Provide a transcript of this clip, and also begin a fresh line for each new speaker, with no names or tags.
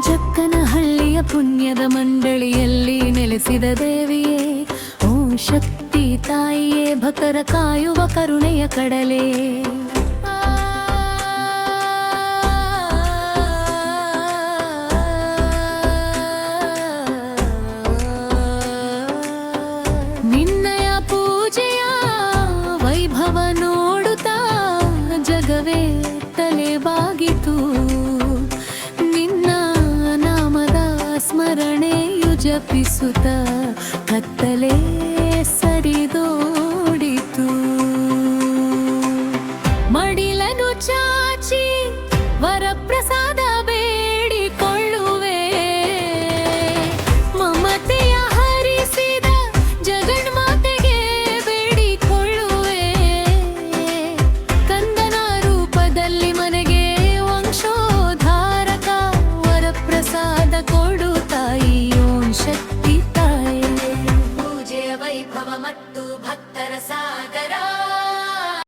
ಜಕ್ಕನಹಳ್ಳಿಯ ಪುಣ್ಯದ ಮಂಡಳಿಯಲ್ಲಿ ನೆಲೆಸಿದ ದೇವಿಯೇ, ಓಂ ಶಕ್ತಿ ತಾಯಿಯೇ, ಭಕ್ತರ ಕಾಯುವ ಕರುಣೆಯ ಕಡಲೆ. ನಿನ್ನಯ ಪೂಜೆಯ ವೈಭವ ನೋಡುತ್ತಾ ಜಗವೇ ತಲೆ ಬಾಗಿತು. ನಿನ್ನ ನಾಮದ ಸ್ಮರಣೆಯು ಜಪಿಸುತ್ತ ಕತ್ತಲೆ ಸರಿದೋಡಿತು. ಮಡಿಲನು ಚಾಚಿ ವರಪ್ರಸಾದ ಬೇಡಿಕೊಳ್ಳುವೆ, ಮಮತೆಯ ಹರಿಸಿದ ಜಗನ್ಮಾತೆಗೆ ಬೇಡಿಕೊಳ್ಳುವೆ. ಕಂದನ ರೂಪದಲ್ಲಿ ಮನೆಗೆ ವಂಶೋದ್ಧಾರಕ ವರಪ್ರಸಾದ ಕೊಡು ತಾಯಿ, ಓಂ ಶಕ್ತಿ ತಾಯಿ. ಪೂಜೆಯ ವೈಭವ ಮತ್ತು ಭಕ್ತರ ಸಾಗರ